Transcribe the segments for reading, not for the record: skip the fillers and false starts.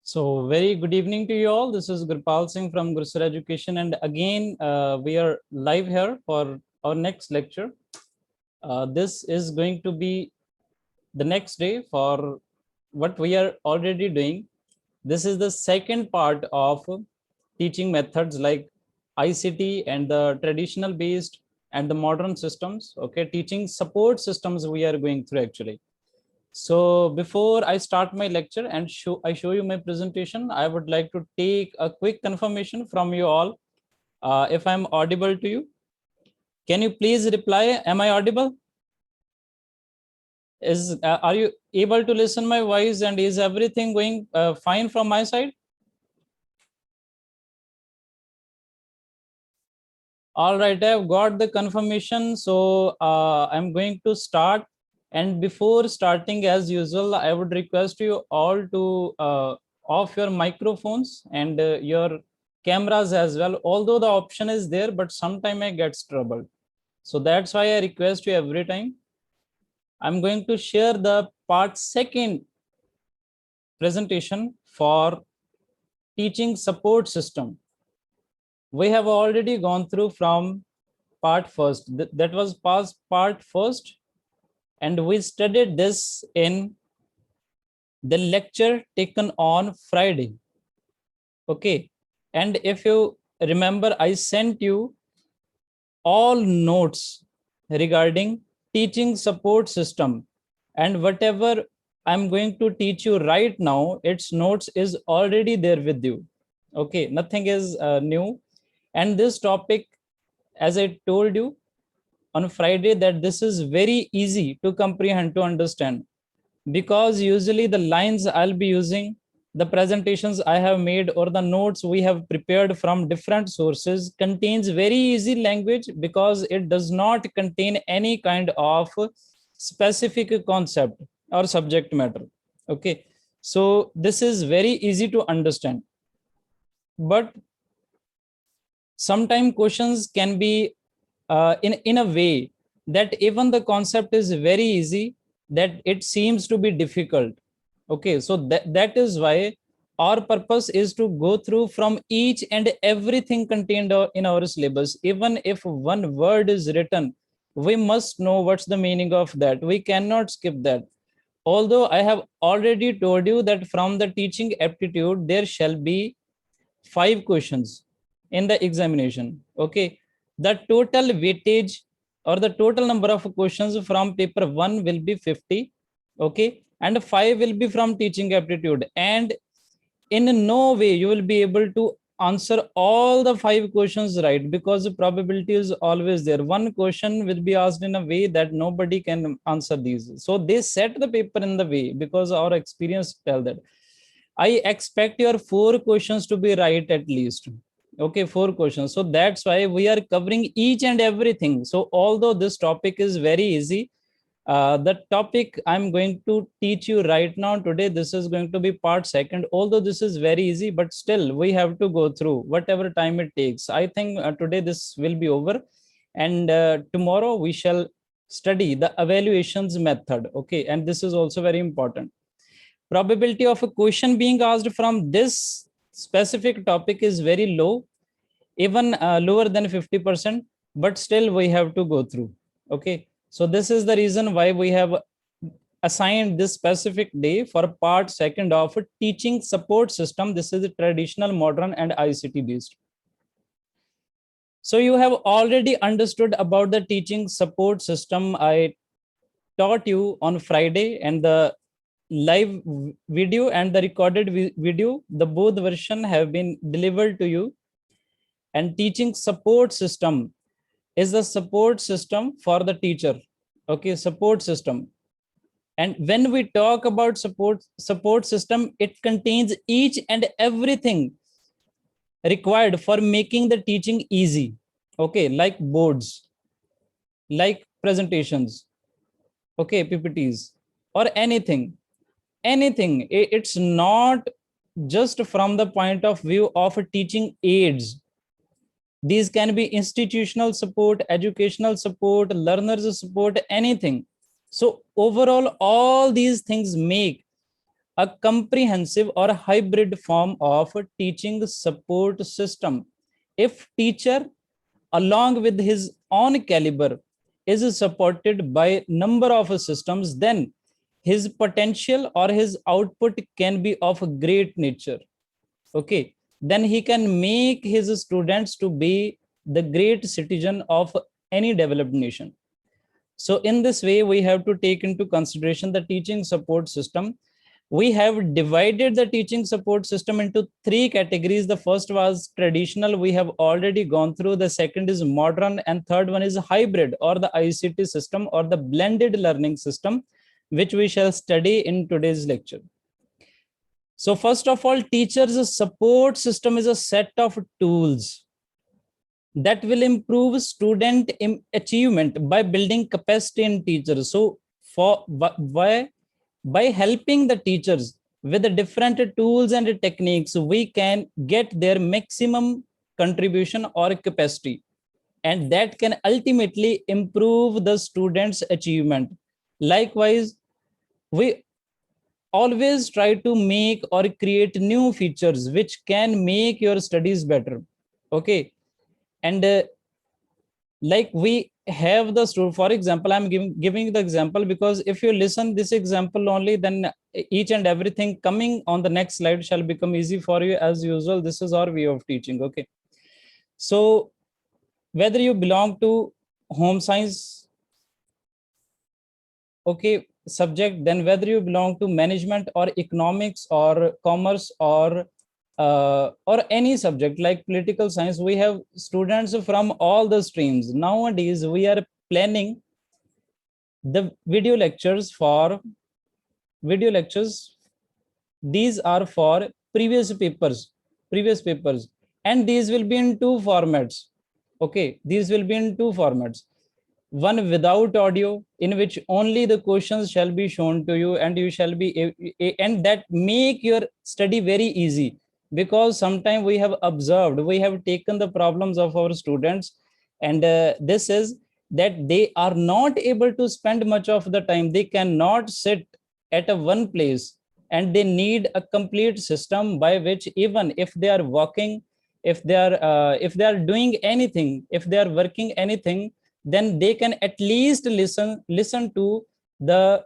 So very good evening to you all. This is Gurpal Singh from Gursar Education, and again we are live here for our next lecture. This is going to be the next day for what we are already doing. This is the second part of teaching methods like ICT and the traditional based and the modern systems. Okay, teaching support systems we are going through actually. So before I start my lecture and show you my presentation, I would like to take a quick confirmation from you all. If I'm audible to you, can you please reply? Am I audible? Are you able to listen my voice, and is everything going fine from my side? All right, I've got the confirmation. So I'm going to start. And before starting, as usual, I would request you all to off your microphones and your cameras as well. Although the option is there, but sometime I get troubled. So that's why I request you every time. I'm going to share the part second presentation for teaching support system. We have already gone through from part first. That was part first, and we studied this in the lecture taken on Friday. Okay, and if you remember, I sent you all notes regarding teaching support system, and whatever I'm going to teach you right now, its notes is already there with you. Okay, nothing is new. And this topic, as I told you on Friday, that this is very easy to comprehend, to understand, because usually the lines I'll be using, the presentations I have made, or the notes we have prepared from different sources contains very easy language, because it does not contain any kind of specific concept or subject matter. Okay, so this is very easy to understand, but sometimes questions can be in a way that even the concept is very easy, that it seems to be difficult. Okay, so that is why our purpose is to go through from each and everything contained in our syllabus. Even if one word is written, we must know what's the meaning of that. We cannot skip that. Although I have already told you that from the teaching aptitude there shall be 5 questions in the examination. Okay, the total weightage or the total number of questions from paper 1 will be 50. Okay, and 5 will be from teaching aptitude, and in no way you will be able to answer all the 5 questions right, because the probability is always there. One question will be asked in a way that nobody can answer these, so they set the paper in the way, because our experience tell that. I expect your 4 questions to be right at least. Okay, 4 questions. So that's why we are covering each and everything. So although this topic is very easy, the topic I'm going to teach you right now today, this is going to be part second. Although this is very easy, but still we have to go through whatever time it takes. I think today this will be over, and tomorrow we shall study the evaluations method. Okay, and this is also very important. Probability of a question being asked from this specific topic is very low, even lower than 50%, but still we have to go through. Okay, so this is the reason why we have assigned this specific day for part second of a teaching support system. This is traditional, modern, and ICT based. So you have already understood about the teaching support system. I taught you on Friday, and the live video and the recorded video, the both version have been delivered to you. And teaching support system is the support system for the teacher. Okay, support system. And when we talk about support system, it contains each and everything required for making the teaching easy. Okay, like boards, like presentations, okay, PPTs, or anything. It's not just from the point of view of teaching aids. These can be institutional support, educational support, learners support, anything. So overall, all these things make a comprehensive or hybrid form of teaching support system. If teacher, along with his own caliber, is supported by number of systems, then his potential or his output can be of a great nature. Okay, then he can make his students to be the great citizen of any developed nation. So in this way, we have to take into consideration the teaching support system. We have divided the teaching support system into three categories. The first was traditional, we have already gone through. The second is modern, and third one is hybrid, or the ICT system, or the blended learning system, which we shall study in today's lecture. So first of all, teachers support system is a set of tools that will improve student achievement by building capacity in teachers. So for by helping the teachers with the different tools and techniques, we can get their maximum contribution or capacity, and that can ultimately improve the students achievement. Likewise, we always try to make or create new features which can make your studies better. Okay, and like we have the student, for example, I'm giving the example because if you listen this example only, then each and everything coming on the next slide shall become easy for you. As usual, this is our way of teaching. Okay, so whether you belong to home science, okay, subject, then whether you belong to management or economics or commerce or any subject like political science, we have students from all the streams. Nowadays we are planning the video lectures. These are for previous papers, and these will be in two formats. Okay, these will be in two formats: one without audio, in which only the questions shall be shown to you, and you shall be and that make your study very easy, because sometimes we have observed, we have taken the problems of our students, and this is that they are not able to spend much of the time, they cannot sit at a one place, and they need a complete system by which, even if they are walking, if they are doing anything, if they are working anything, then they can at least listen to the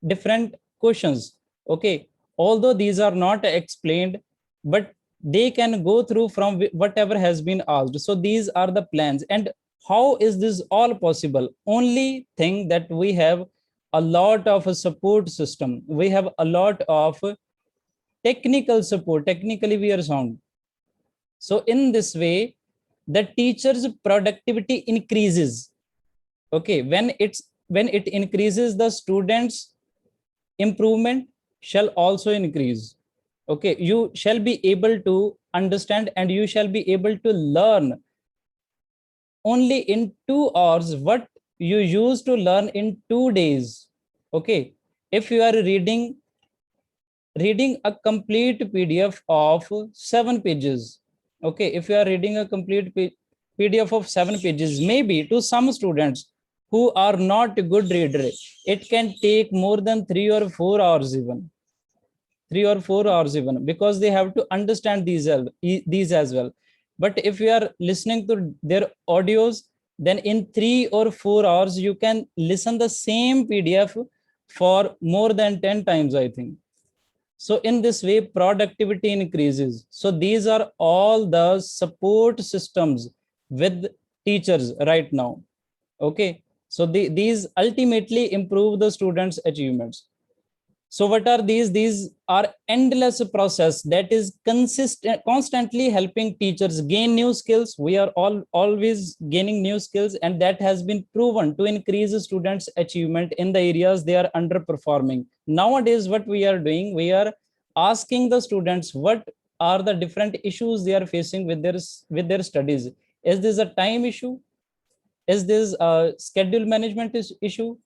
different questions. Okay, although these are not explained, but they can go through from whatever has been asked. So these are the plans. And how is this all possible? Only thing that we have a lot of a support system, we have a lot of technical support, technically we are sound. So in this way, the teacher's productivity increases. Okay, when it increases, the students improvement shall also increase. Okay, you shall be able to understand, and you shall be able to learn only in 2 hours what you used to learn in 2 days. Okay, if you are reading a complete PDF of 7 pages. Okay, if you are reading a complete PDF of 7 pages, maybe to some students who are not a good reader, it can take more than 3 or 4 hours even. 3 or 4 hours even, because they have to understand these as well. But if you are listening to their audios, then in 3 or 4 hours you can listen the same PDF for more than 10 times, I think. So in this way, productivity increases. So these are all the support systems with teachers right now. Okay, so these ultimately improve the students' achievements. So what are these? These are endless process that is constantly helping teachers gain new skills. We are all always gaining new skills, and that has been proven to increase students' achievement in the areas they are underperforming. Nowadays, what we are doing, we are asking the students what are the different issues they are facing with their studies. Is this a time issue? Is this a schedule management issue?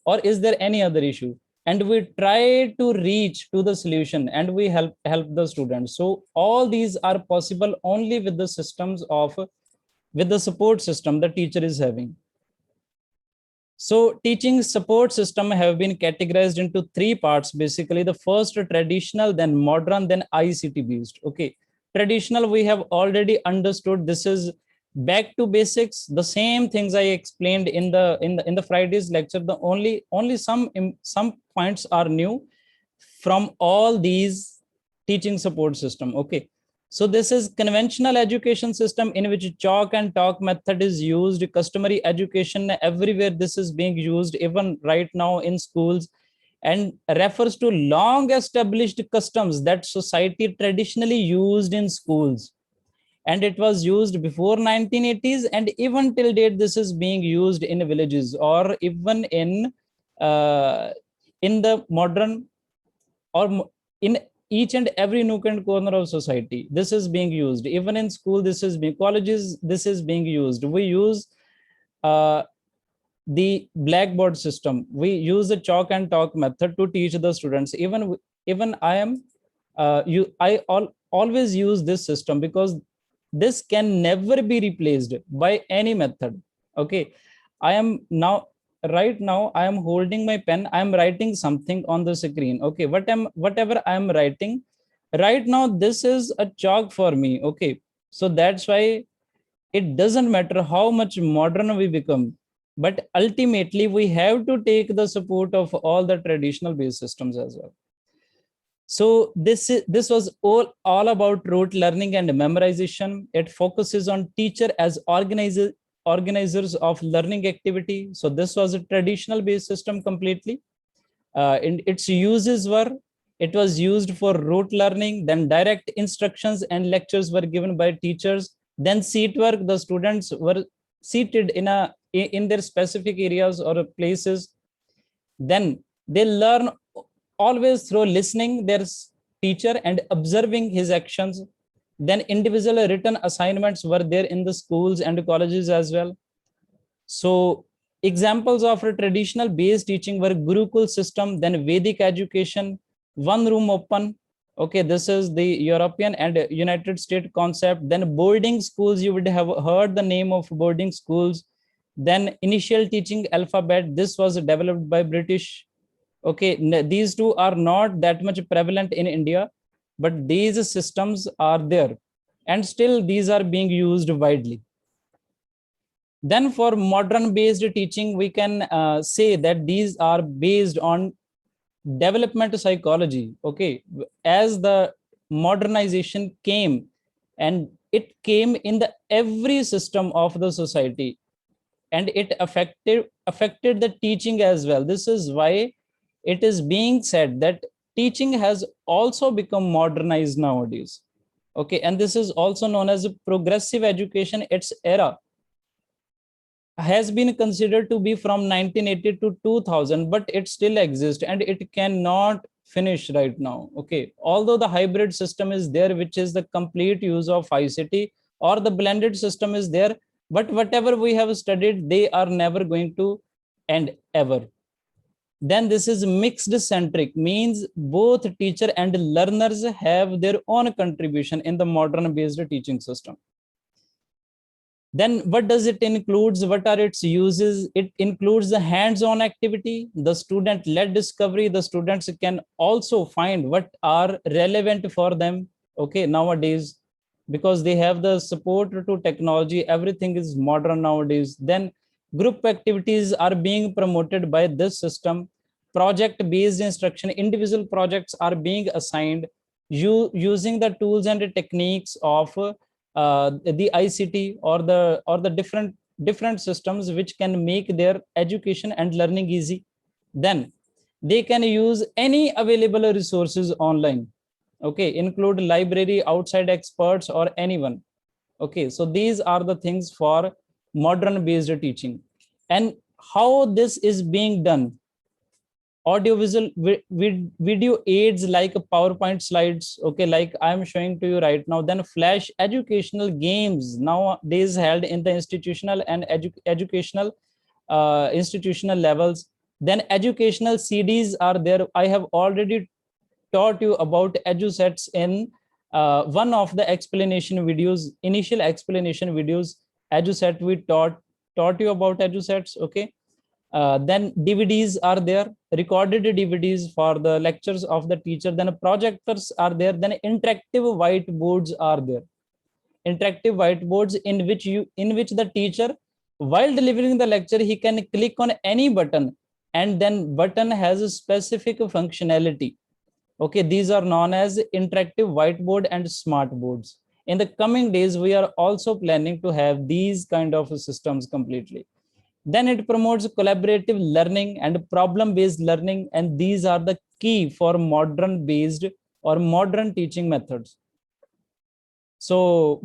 Or is there any other issue? And we try to reach to the solution, and we help the students. So all these are possible only with the systems of, with the support system the teacher is having. So teaching support system have been categorized into three parts. Basically, the first traditional, then modern, then ICT based. Okay, traditional we have already understood. This is back to basics. The same things I explained in the Friday's lecture. The only some points are new from all these teaching support system. Okay, so this is conventional education system in which chalk and talk method is used. Customary education everywhere this is being used, even right now in schools, and refers to long established customs that society traditionally used in schools. And it was used before 1980s, and even till date this is being used in villages, or even uh, in the modern, or in each and every nook and corner of society this is being used. Even in school this is being, colleges this is being used. We use uh, the blackboard system. We use the chalk and talk method to teach the students. Even I am always use this system, because this can never be replaced by any method. Okay, I am now, right now I am holding my pen, I am writing something on the screen. Okay, whatever I am writing right now, this is a chalk for me. Okay, so that's why it doesn't matter how much modern we become, but ultimately we have to take the support of all the traditional based systems as well. So this was all about rote learning and memorization. It focuses on teacher as organizers of learning activity. So this was a traditional based system completely. And its uses were, it was used for rote learning, then direct instructions and lectures were given by teachers. Then seat work, the students were seated in their specific areas or places. Then they learn always through listening their teacher and observing his actions. Then individual written assignments were there in the schools and colleges as well. So examples of a traditional based teaching were Gurukul system, then Vedic education, one room open. Okay, this is the European and United States concept. Then boarding schools, you would have heard the name of boarding schools. Then initial teaching alphabet, this was developed by British. Okay, these two are not that much prevalent in India, but these systems are there, and still these are being used widely. Then for modern based teaching, we can say that these are based on development psychology. Okay, as the modernization came, and it came in the every system of the society, and it affected the teaching as well. This is why it is being said that teaching has also become modernized nowadays. Okay, and this is also known as progressive education. Its era has been considered to be from 1980 to 2000, but it still exists and it cannot finish right now. Okay, although the hybrid system is there, which is the complete use of ICT, or the blended system is there, but whatever we have studied, they are never going to end ever. Then this is mixed centric, means both teacher and learners have their own contribution in the modern based teaching system. Then what does it includes? What are its uses? It includes the hands-on activity, the student-led discovery. The students can also find what are relevant for them. Okay, nowadays, because they have the support to technology, everything is modern nowadays. Then group activities are being promoted by this system. Project-based instruction, individual projects are being assigned using the tools and the techniques of the ICT, or the different systems which can make their education and learning easy. Then they can use any available resources online. Okay, include library, outside experts, or anyone. Okay, so these are the things for modern based teaching. And how this is being done: audiovisual video aids like PowerPoint slides. Okay, like I'm showing to you right now. Then flash educational games nowadays held in the institutional and educational institutional levels. Then educational CDs are there. I have already taught you about EduSets in one of the explanation videos, initial explanation videos. EduSet, we taught you about EduSets. Okay, Then DVDs are there, recorded DVDs for the lectures of the teacher. Then projectors are there. Then interactive whiteboards are there. Interactive whiteboards in which the teacher, while delivering the lecture, he can click on any button, and then button has a specific functionality. Okay, these are known as interactive whiteboard and smart boards. In the coming days, we are also planning to have these kind of systems completely. Then it promotes collaborative learning and problem-based learning, and these are the key for modern-based or modern teaching methods. So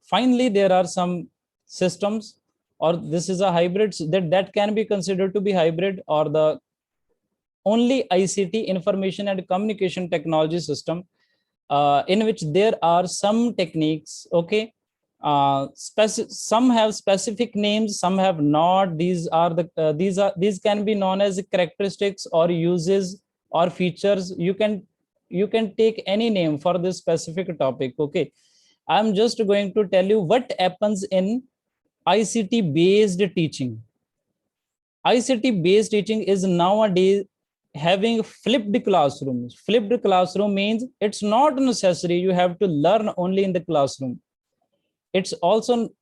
finally, there are some systems, or this is a hybrid that can be considered to be hybrid, or the only ICT, information and communication technology system, in which there are some techniques. Okay, some have specific names, some have not. These can be known as characteristics or uses or features. You can take any name for this specific topic. Okay, I'm just going to tell you what happens in ICT based teaching. ICT based teaching is nowadays having flipped classrooms. Flipped classroom means it's not necessary you have to learn only in the classroom. It's also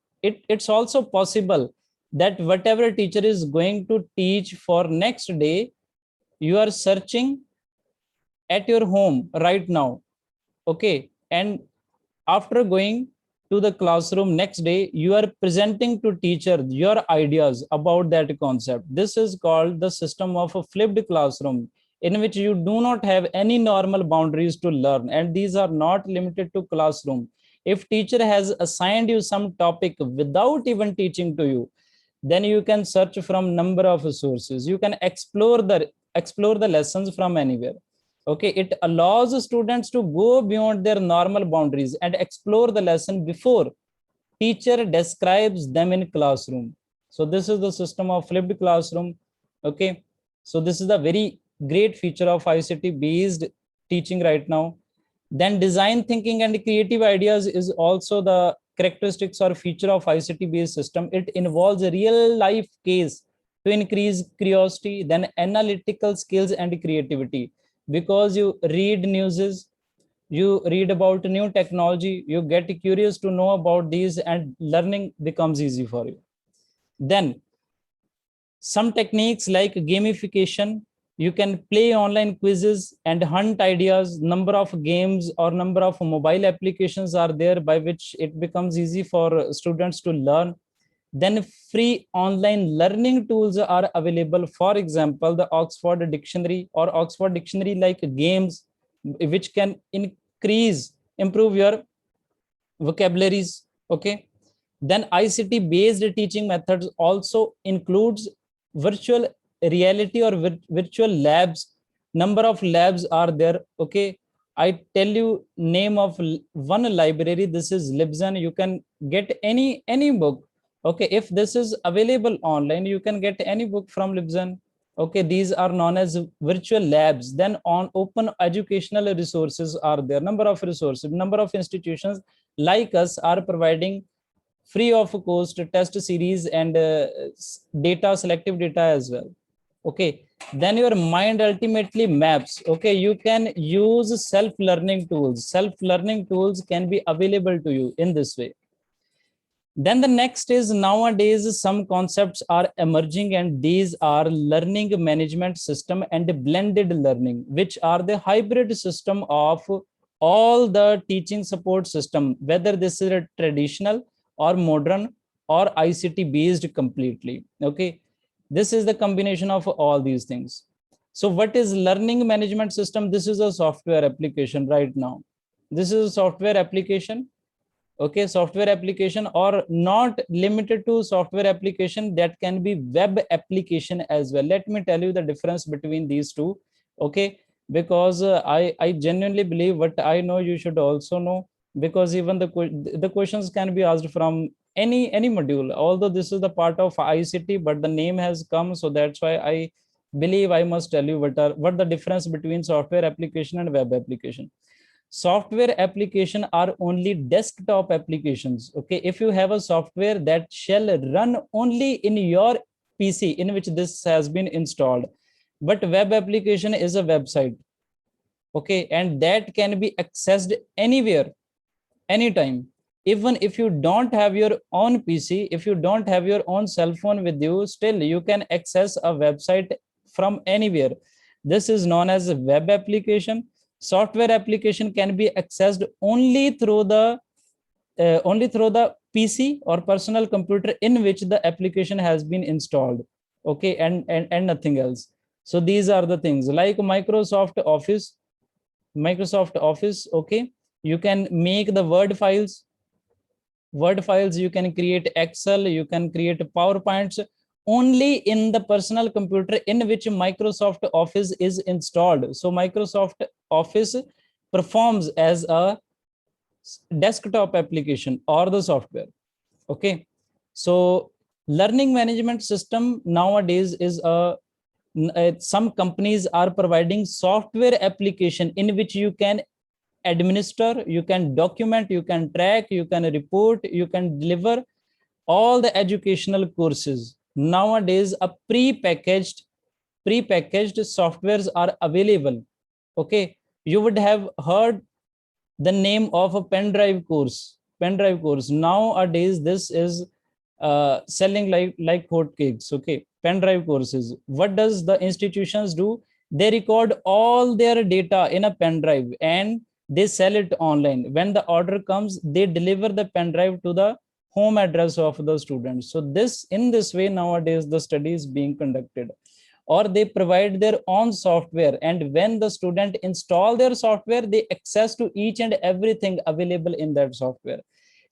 possible that whatever teacher is going to teach for next day, you are searching at your home right now. Okay, and after going to the classroom next day, you are presenting to teacher your ideas about that concept. This is called the system of a flipped classroom, in which you do not have any normal boundaries to learn, and these are not limited to classroom. If teacher has assigned you some topic without even teaching to you, then you can search from number of sources. You can explore the lessons from anywhere. Okay, it allows students to go beyond their normal boundaries and explore the lesson before teacher describes them in classroom. So this is the system of flipped classroom. Okay, so this is the very great feature of ICT based teaching right now. Then design thinking and creative ideas is also the characteristics or feature of ICT based system. It involves a real life case to increase curiosity, then analytical skills and creativity. Because you read newses, you read about new technology, you get curious to know about these, and learning becomes easy for you. Then some techniques like gamification, you can play online quizzes and hunt ideas. Number of games or number of mobile applications are there by which it becomes easy for students to learn. Then free online learning tools are available. For example, the Oxford Dictionary or Oxford Dictionary like games, which can improve your vocabularies. Okay, then ICT based teaching methods also includes virtual reality or virtual labs. Number of labs are there. Okay, I tell you name of one library. This is Libsyn. You can get any book. Okay, if this is available online, you can get any book from Libsyn. Okay, these are known as virtual labs. Then on open educational resources are there. Number of resources, number of institutions like us are providing free of cost test series and data, selective data as well. Okay, then your mind ultimately maps. Okay, you can use self-learning tools. Self-learning tools can be available to you in this way. Then the next is, nowadays some concepts are emerging, and these are learning management system and blended learning, which are the hybrid system of all the teaching support system, whether this is a traditional or modern or ICT based completely. Okay, this is the combination of all these things. So what is learning management system? This is a software application right now. This is a software application. Okay, software application, or not limited to software application, that can be web application as well. Let me tell you the difference between these two. Okay, because I genuinely believe what I know you should also know, because even the questions can be asked from any module. Although this is the part of ICT, but the name has come, so that's why I believe I must tell you what the difference between software application and web application. Software application are only desktop applications. Okay, if you have a software that shall run only in your PC in which this has been installed. But web application is a website, okay, and that can be accessed anywhere, anytime. Even if you don't have your own PC, if you don't have your own cell phone with you, still you can access a website from anywhere. This is known as a web application. Software application can be accessed only through the PC or personal computer in which the application has been installed, okay, and nothing else. So these are the things like Microsoft Office, okay. You can make the Word files, you can create Excel, you can create PowerPoints only in the personal computer in which Microsoft Office is installed. So Microsoft Office performs as a desktop application or the software, okay. So learning management system nowadays is some companies are providing software application in which you can administer, you can document, you can track, you can report, you can deliver all the educational courses. Nowadays a prepackaged softwares are available, okay. You would have heard the name of a pen drive course. Nowadays this is selling like hotcakes, okay. Pen drive courses, what does the institutions do? They record all their data in a pen drive and they sell it online. When the order comes, they deliver the pen drive to the home address of the students. So this, in this way, nowadays the study is being conducted. Or they provide their own software, and when the student install their software, they access to each and everything available in that software,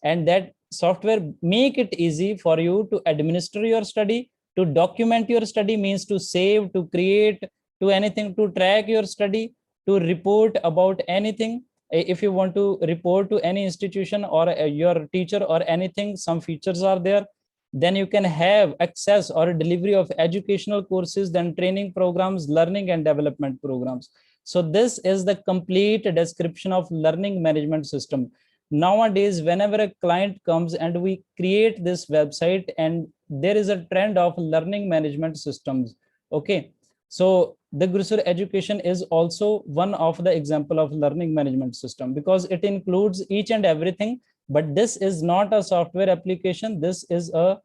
and that software make it easy for you to administer your study, to document your study, means to save, to create, to anything, to track your study, to report about anything. If you want to report to any institution or your teacher or anything, some features are there. Then you can have access or delivery of educational courses, then training programs, learning and development programs. So this is the complete description of learning management system. Nowadays, whenever a client comes and we create this website, and there is a trend of learning management systems, okay. So the Gurusur education is also one of the example of learning management system, because it includes each and everything. But this is not a software application, this is a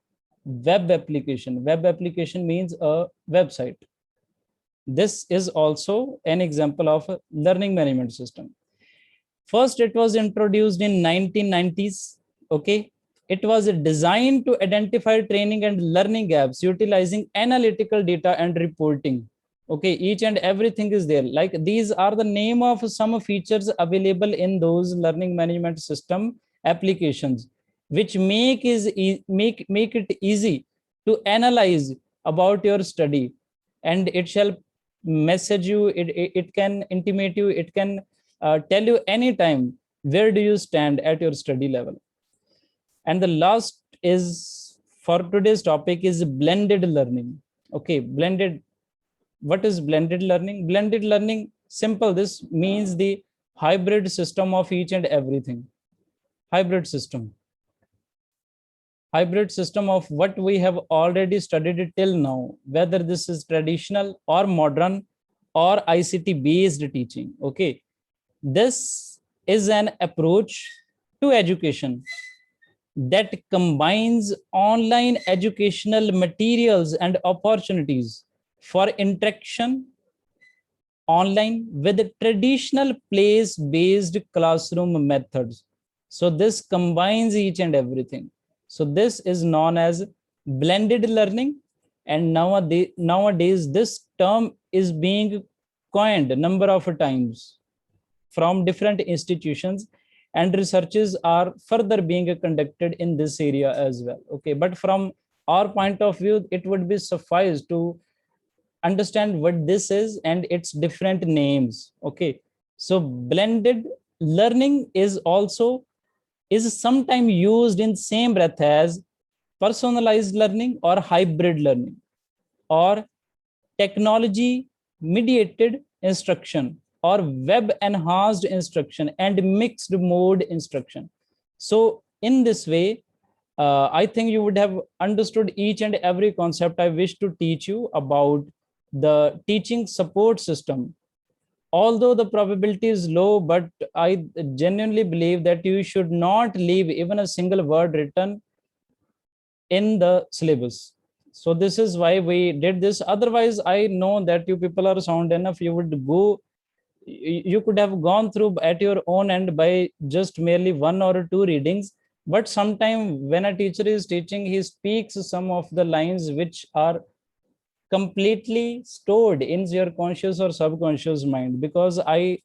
web application. Web application means a website. This is also an example of a learning management system. First, it was introduced in 1990s, okay. It was designed to identify training and learning gaps utilizing analytical data and reporting, okay. Each and everything is there. Like these are the name of some features available in those learning management system applications, which make it easy to analyze about your study, and it shall message you, it can intimate you, it can tell you anytime where do you stand at your study level. And the last is for today's topic is blended learning, okay. What is blended learning? Blended learning, simple, this means the hybrid system of each and everything. Hybrid system of what we have already studied till now, whether this is traditional or modern or ICT based teaching, okay. This is an approach to education that combines online educational materials and opportunities for interaction online with traditional place based classroom methods. So this combines each and everything. So this is known as blended learning, and nowadays this term is being coined a number of times from different institutions, and researches are further being conducted in this area as well, okay. But from our point of view, it would be suffice to understand what this is and its different names, okay. So blended learning is sometimes used in same breath as personalized learning or hybrid learning or technology mediated instruction or web enhanced instruction and mixed mode instruction. So in this way, I think you would have understood each and every concept I wish to teach you about the teaching support system. Although the probability is low, but I genuinely believe that you should not leave even a single word written in the syllabus. So this is why we did this. Otherwise, I know that you people are sound enough. You would go, you could have gone through at your own end by just merely one or two readings. But sometime when a teacher is teaching, he speaks some of the lines which are completely stored in your conscious or subconscious mind, because I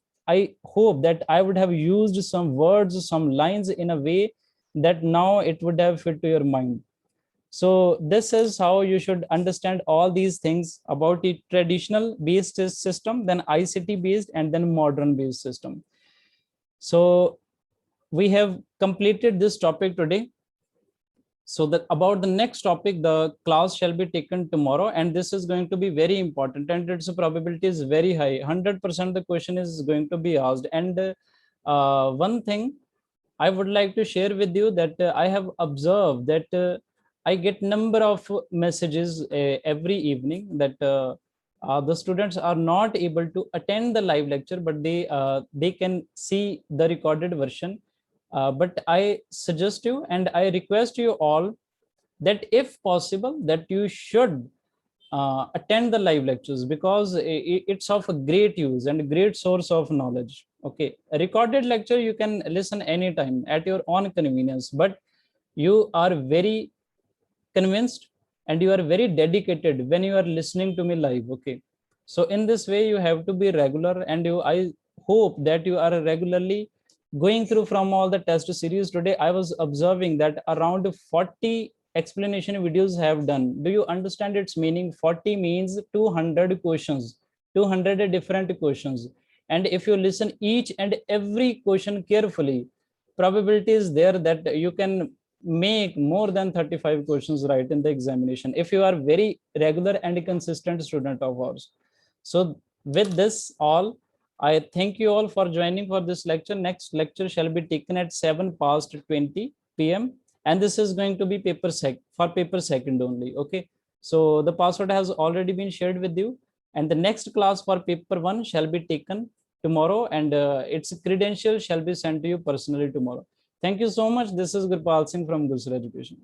hope that I would have used some words, some lines in a way that now it would have fit to your mind. So this is how you should understand all these things about the traditional based system, then ICT based, and then modern based system. So we have completed this topic today. So that about the next topic, the class shall be taken tomorrow, and this is going to be very important, and its probability is very high. 100% the question is going to be asked. And one thing I would like to share with you, that I have observed that I get number of messages every evening that the students are not able to attend the live lecture, but they can see the recorded version. But I suggest you and I request you all that if possible, that you should attend the live lectures, because it's of a great use and great source of knowledge. Okay, a recorded lecture you can listen anytime at your own convenience, but you are very convinced and you are very dedicated when you are listening to me live. Okay, so in this way you have to be regular, and I hope that you are regularly going through from all the test series. Today I was observing that around 40 explanation videos have done. Do you understand its meaning? 40 means 200 questions, 200 different questions. And if you listen each and every question carefully, probability is there that you can make more than 35 questions right in the examination if you are very regular and consistent student of ours. So with this all, I thank you all for joining for this lecture. Next lecture shall be taken at 7 past 20 p.m. and this is going to be for paper second only. Okay, so the password has already been shared with you, and the next class for paper one shall be taken tomorrow, and its credentials shall be sent to you personally tomorrow. Thank you so much. This is Gurpal Singh from Gulsar Education.